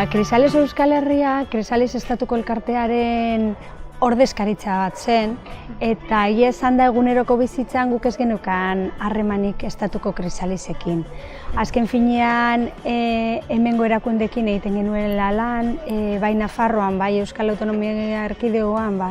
Krisales Euskal Herria, Krisales Estatuko Elkartearen ordezkaritza bat zen, eta egia esan da eguneroko bizitzan guk ez genukan harremanik Estatuko Krisalesekin. Azken finean, hemengo erakundekin egiten genuela lan, bai Nafarroan, bai Euskal Autonomia Erkidegoan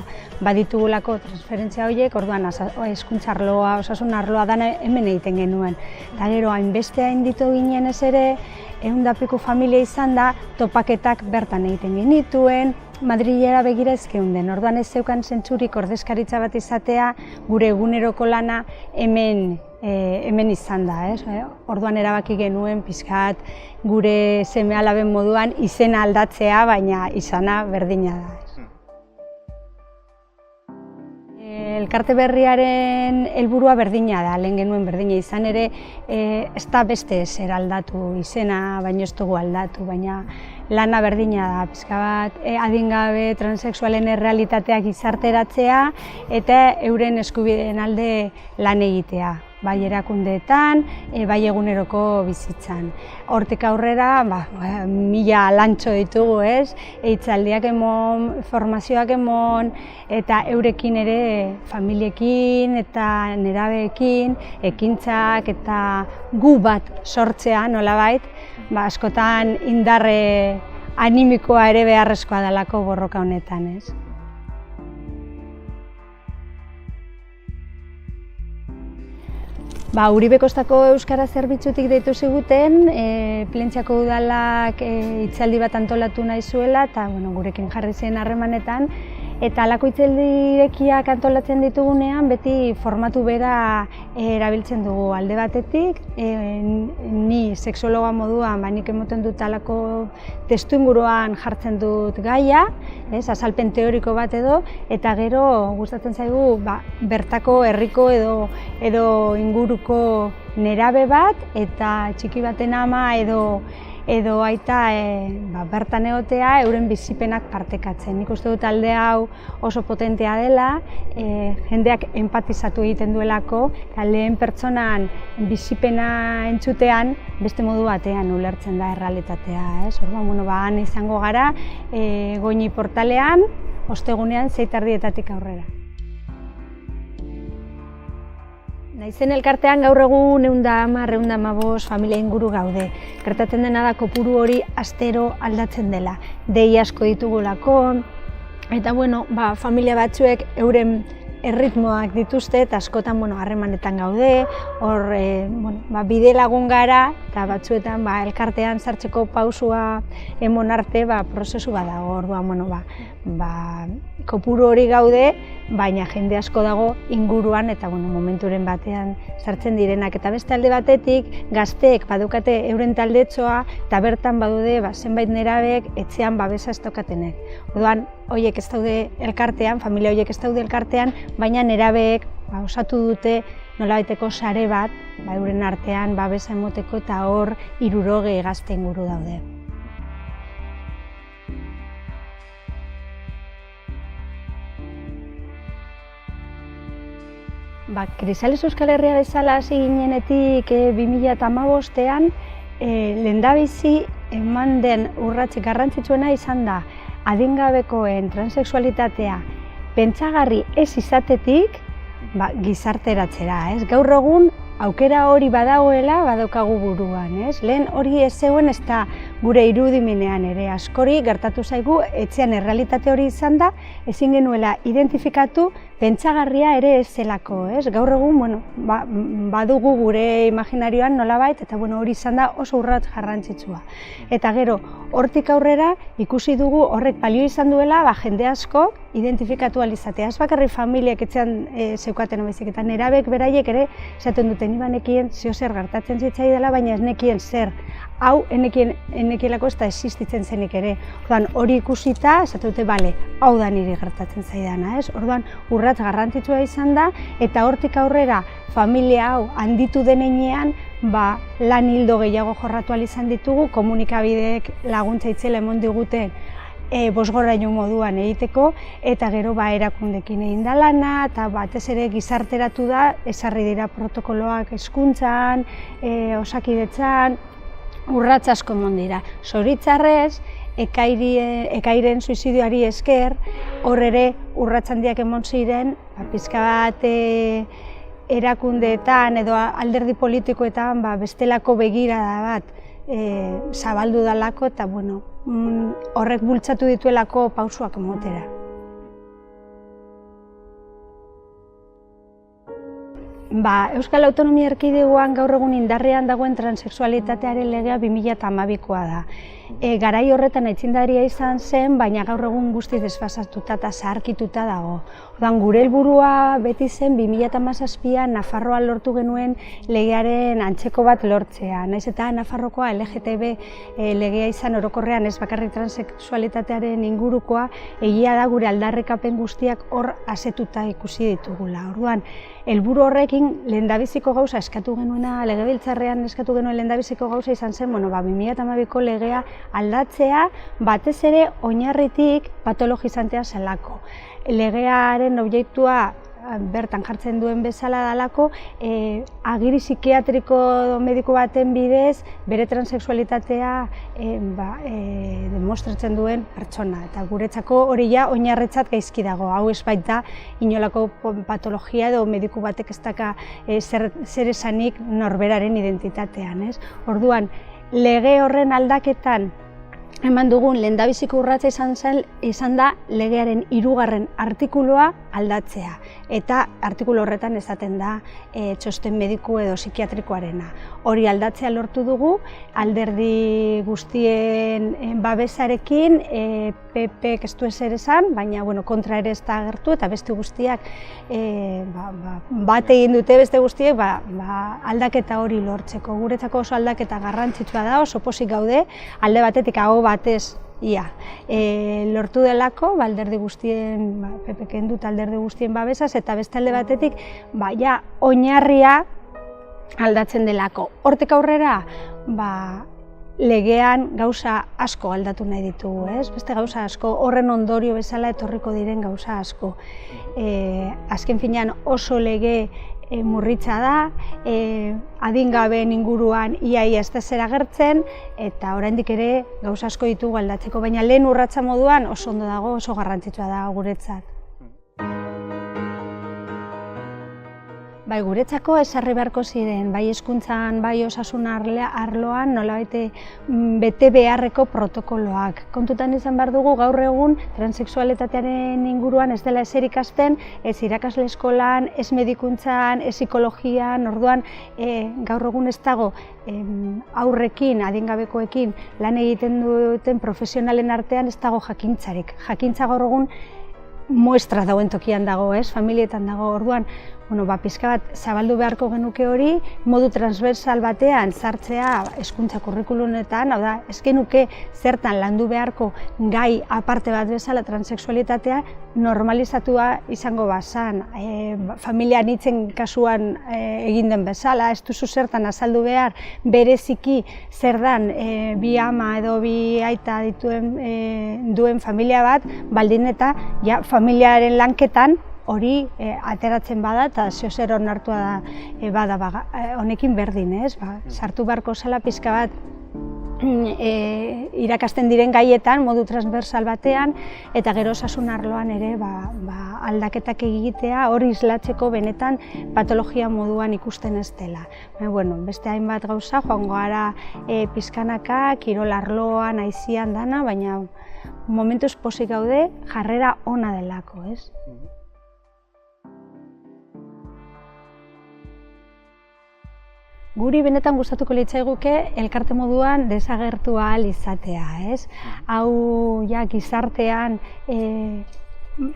baditugulako transferentzia horiek, orduan hezkuntza arloa, osasun arloa dana hemen egiten genuen. Eta gero, hainbeste hainditu ginen ez ere, 100 familia izan da, topaketak bertan egiten genituen, Madrilera begira ez geunden. Orduan ez zeukan zentzurik ordezkaritza bat izatea, gure eguneroko lana hemen izan da. Orduan erabaki genuen pixkat gure seme-alaben moduan izena aldatzea, baina izana berdina da. Elkarte berriaren helburua berdina da, lehen genuen berdina izan ere, ez da beste ezer aldatu, izena baino ez dugu aldatu, baina lana berdina da, pixka bat adingabe transexualen errealitateak gizarteratzea eta euren eskubideen alde lan egitea, bai erakundeetan, bai eguneroko bizitzan. Hortik aurrera, 1000 lantxo ditugu, hitzaldiak emon, formazioak emon, eta eurekin ere familiekin eta nerabeekin, ekintzak eta gu bat sortzea nolabait, askotan indarre animikoa ere beharrezkoa delako borroka honetan. Uribe Kostako Euskara Zerbitzutik deitu ziguten, Plentziako udalak hitzaldi bat antolatu nahi zuela, eta gurekin jarri zen harremanetan, eta halako hitzaldi irekiak antolatzen ditugunean beti formatu bera erabiltzen dugu alde batetik. Ni sexologa moduan nik emoten dut halako testuinguruan jartzen dut gaia, azalpen teoriko bat edo, eta gero gustatzen zaigu bertako herriko edo inguruko nerabe bat eta txiki baten ama edo aita bertan egotea euren bizipenak partekatzen. Nik uste dut alde hau oso potentea dela, jendeak empatizatu egiten duelako, eta lehen pertsonan bizipena entzutean beste modu batean ulertzen da errealitatea. Orduan, han izango gara, Goñi portalean, ostegunean 6:30 aurrera. Naizen elkartean gaur egun 110-115 familia inguru gaude. Gertatzen dena da kopuru hori astero aldatzen dela. Dei asko ditugulako, eta familia batzuek euren erritmoak dituzte eta askotan harremanetan gaude, hor bide lagun gara eta batzuetan elkartean sartzeko pausua emon arte prozesu bat dago. Orduan kopuru hori gaude, baina jende asko dago inguruan eta momenturen batean sartzen direnak. Eta beste alde batetik, gazteek badukate euren taldetxoa eta bertan badude zenbait nerabek etxean babesa ez daukatenek. Orduan, horiek ez daude elkartean, familia horiek ez daude elkartean, baina nerabeek osatu dute nolabaiteko sare bat, euren artean babesa emoteko eta hor 60 gazte inguru daude. Krisales Euskal Herria bezala hasi ginenetik 2015ean, lehendabizi eman den urratsik garrantzitsuena izan da adingabekoen transexualitatea pentsagarri ez izatetik gizarteratzera. Gaur egun aukera hori badagoela badaukagu buruan. Lehen hori ez zegoen ez da gure irudimenean ere. Askori gertatu zaigu etxean errealitate hori izan da, ezin genuela identifikatu pentsagarria ere ez zelako. Gaur egun badugu gure imaginarioan nolabait, eta hori izan da oso urrats garrantzitsua. Eta gero, hortik aurrera ikusi dugu horrek balio izan duela jende asko identifikatu ahal izatea. Ez bakarrik familiak etxean zeukaten baizik, eta nerabek beraiek ere esaten dute, ni banekien zer gertatzen zitzaidala, baina ez nekien zer. Hau enekielako ez da existitzen zenik ere. Orduan, hori ikusita, esaten dute, hau da niri gertatzen zaidana. Orduan, urrats garrantzitsua izan da, eta hortik aurrera familia hau handitu denean, lan hildo gehiago jorratu ahal izan ditugu, komunikabideek laguntza itzela emon diguten bosgoraino moduan egiteko, eta gero erakundekin egin da lana, eta batez ere gizarteratu da, ezarri dira protokoloak hezkuntzan, osakidetzan, urrats asko emon dira. Zoritzarrez, ekairen suizidioari esker, hor ere urrats handiak emon ziren, pixka bat erakundeetan edo alderdi politikoetan bestelako begirada bat zabaldu dalako eta horrek bultzatu dituelako pausuak emotera. Euskal Autonomia Erkidegoan gaur egun indarrean dagoen transexualitatearen legea 2012koa da. Garai horretan aitzindaria izan zen, baina gaur egun guztiz desfasatuta eta zaharkituta dago. Gure helburua beti zen 2017an Nafarroan lortu genuen legearen antzeko bat lortzea. Naiz eta Nafarrokoa LGTB legea izan orokorrean ez bakarrik transexualitatearen ingurukoa, egia da gure aldarrikapen guztiak hor asetuta ikusi ditugula. Orduan, helburu horrekin lehendabiziko gauza eskatu genuena, legebiltzarrean eskatu genuen lehendabiziko gauza izan zen, 2012ko legea aldatzea, batez ere oinarritik patologizantea zelako. Legearen objektua bertan jartzen duen bezala dalako, agiri psikiatriko mediku baten bidez bere transexualitatea demostratzen duen pertsona. Eta guretzako hori ja oinarritzat gaizki dago, hau ez baita inolako patologia edo mediku batek ez daka zer esanik norberaren identitatean. Orduan, lege horren aldaketan eman dugun lehendabiziko urratsa izan da legearen 3. artikulua aldatzea. Eta artikulu horretan esaten da txosten mediku edo psikiatrikoarena. Hori aldatzea lortu dugu, alderdi guztien babesarekin, PP ez du ezer esan, baina kontra ere ez da agertu eta beste guztiak bat egin dute beste guztiek aldaketa hori lortzeko. Guretzako oso aldaketa garrantzitsua da, oso pozik gaude, alde batetik aho batez lortu delako, alderdi guztien, PP kendut alderdi guztien babesaz, eta beste alde batetik, oinarria aldatzen delako. Hortik aurrera, legean gauza asko aldatu nahi ditugu, beste gauza asko, horren ondorio bezala etorriko diren gauza asko. Azken finean oso lege murritza da, adingabeen inguruan iaia ez da zer agertzen, eta oraindik ere gauza asko ditugu aldatzeko, baina lehen urratsa moduan oso ondo dago, oso garrantzitsua da guretzat. Guretzako ezarri beharko ziren, bai hezkuntzan, bai osasun arloan, nolabait bete beharreko protokoloak. Kontutan izan behar dugu gaur egun transexualitatearen inguruan ez dela ezer ikasten, ez irakasle eskolan, ez medikuntzan, ez psikologian, orduan gaur egun ez dago aurrekin, adingabekoekin lan egiten duten profesionalen artean ez dago jakintzarik. Jakintza gaur egun muestra dauen tokian dago, familietan dago, orduan, pixka bat zabaldu beharko genuke hori, modu transversal batean sartzea hezkuntza kurrikulumetan, hau da, ez genuke zertan landu beharko gai aparte bat bezala transexualitatea normalizatua izango bazan. Familia anitzen kasuan egin den bezala, ez duzu zertan azaldu behar bereziki zer dan bi ama edo bi aita duen familia bat, baldin eta familiaren lanketan hori ateratzen bada eta zeozer onartua bada honekin berdin, sartu beharko zela pixka bat irakasten diren gaietan, modu transversal batean, eta gero osasun arloan ere aldaketak egitea hori islatzeko benetan patologia moduan ikusten ez dela. Beste hainbat gauza, joango gara pizkanaka, kirol arloan, aizian dana, baina momentuz pozik gaude jarrera ona delako, ez? Guri benetan gustatuko litzaiguke elkarte moduan desagertu ahal izatea, ez? Hau gizartean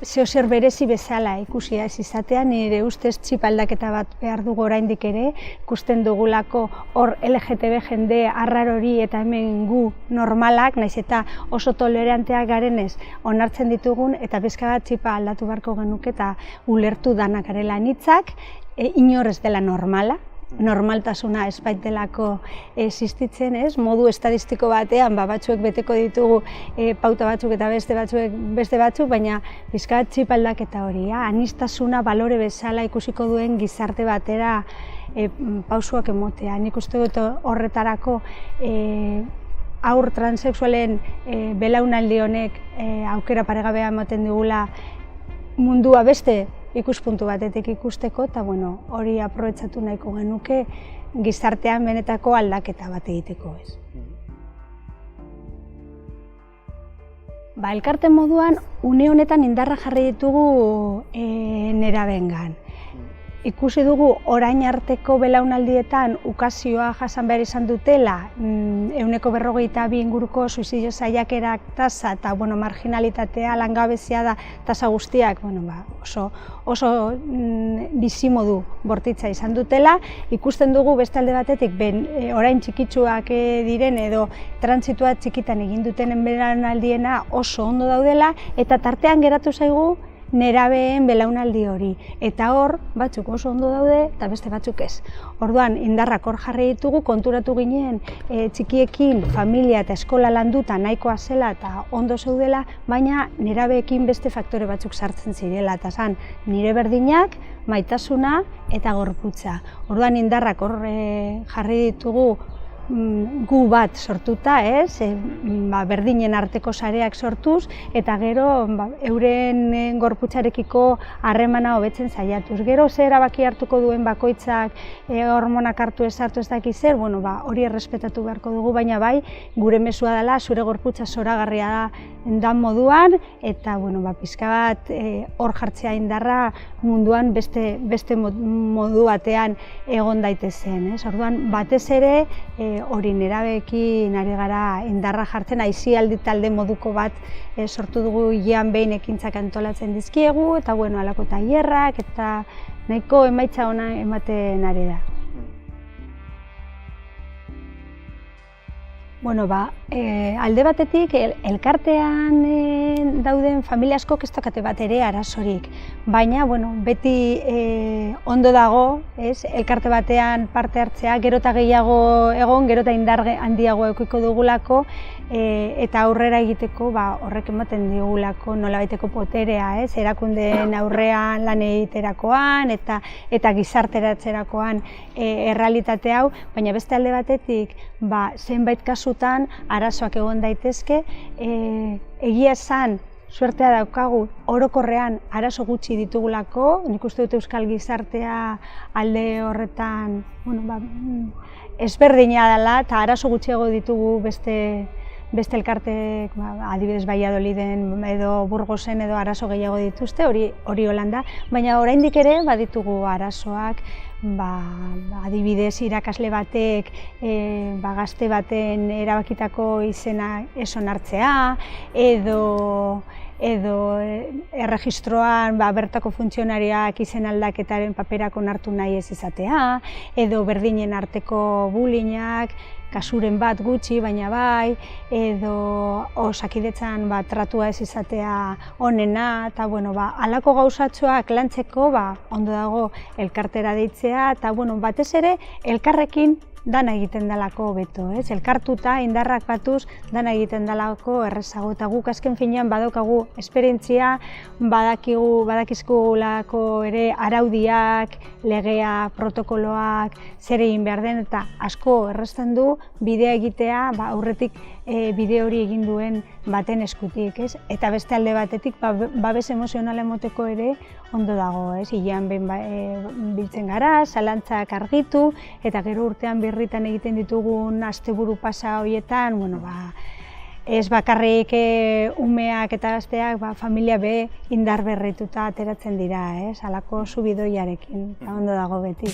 zeozer berezi bezala ikusia ez izatea, nire ustez txip aldaketa bat behar dugu oraindik ere, ikusten dugulako hor LGTB jende arrarori eta hemen gu normalak, naiz eta oso toleranteak garenez onartzen ditugun, eta pixka bat txipa aldatu beharko genuke eta ulertu danak garela anitzak, inor ez dela normala, normaltasuna ez baitelako existitzen, ez? Modu estadistiko batean, batzuek beteko ditugu pauta batzuk eta beste batzuk, baina pixka bat txip aldaketa hori, aniztasuna balore bezala ikusiko duen gizarte batera pausuak emotea. Nik uste dut horretarako haur transexualen belaunaldi honek aukera paregabea ematen digula mundua beste ikuspuntu batetik ikusteko, eta hori aprobetxatu nahiko genuke gizartean benetako aldaketa bat egiteko, ez. Elkarte moduan, une honetan indarra jarri ditugu nerabeengan. Ikusi dugu orain arteko belaunaldietan ukazioa jasan behar izan dutela, 42 inguruko suizidio saiakerak tasa eta marginalitatea, langabezia da tasa guztiak oso bizimodu bortitza izan dutela. Ikusten dugu beste alde batetik orain txikitsuak diren edo transitua txikitan egin dutenen belaunaldiena oso ondo daudela, eta tartean geratu zaigu nerabeen belaunaldi hori. Eta hor, batzuk oso ondo daude eta beste batzuk ez. Orduan, indarrak hor jarri ditugu, konturatu ginen txikiekin familia eta eskola landuta nahikoa zela eta ondo zeudela, baina nerabeekin beste faktore batzuk sartzen zirela, eta zan, nire berdinak, maitasuna eta gorputza. Orduan, indarrak hor jarri ditugu gu bat sortuta, berdinen arteko sareak sortuz, eta gero euren gorputzarekiko harremana hobetzen saiatuz. Gero ze erabaki hartuko duen bakoitzak hormonak hartu ez hartu ez dakiz zer, hori errespetatu beharko dugu, baina bai, gure mezua dela, zure gorputza zoragarria da moduan, eta pixka bat hor jartzea indarra munduan beste modu batean egon daitezen. Orduan, batez ere, hori nerabeekin ari gara indarra jartzen, aisialdi talde moduko bat sortu dugu hilean behin ekintzak antolatzen dizkiegu, eta halako tailerrak, eta nahiko emaitza ona ematen ari da. Alde batetik, elkartean dauden familia askok ez dakate bat ere arazorik, baina beti ondo dago, elkarte batean parte hartzea, gero eta gehiago egon, gero eta indar handiago edukiko dugulako, eta aurrera egiteko horrek ematen digulako nolabaiteko poterea, erakundeen aurrean lan egiterakoan eta gizarteratzerakoan errealitate hau, baina beste alde batetik zenbait kasutan arazoak egon daitezke, egia esan suertea daukagu orokorrean arazo gutxi ditugulako, nik uste dut euskal gizartea alde horretan ezberdina dela eta arazo gutxiago ditugu beste elkartek, adibidez Valladoliden edo Burgosen edo arazo gehiago dituzte, hori Holanda, baina oraindik ere baditugu arazoak, adibidez irakasle batek gazte baten erabakitako izena ez onartzea, edo erregistroan bertako funtzionariak izen aldaketaren paperak onartu nahi ez izatea, edo berdinen arteko bullyingak, kasuren bat gutxi, baina bai, edo Osakidetzan tratua ez izatea onena, eta halako gauzatxoak lantzeko ondo dago elkartera deitzea, eta batez ere elkarrekin dana egiten dalako beto, elkartuta, indarrak batuz, dana egiten dalako errezago, eta guk azken finean badaukagu esperientzia, badakizkugulako ere araudiak, legea, protokoloak, zer egin behar den, eta asko errazten du bidea egitea aurretik bide hori egin duen baten eskutik, eta beste alde batetik babes emozionala emoteko ere ondo dago, hilean behin biltzen gara, zalantzak argitu, eta gero urtean birritan egiten ditugun asteburu pasa horietan, ez bakarrik umeak eta gazteak, familia be indar berrituta ateratzen dira, halako subidoiarekin, ondo dago beti.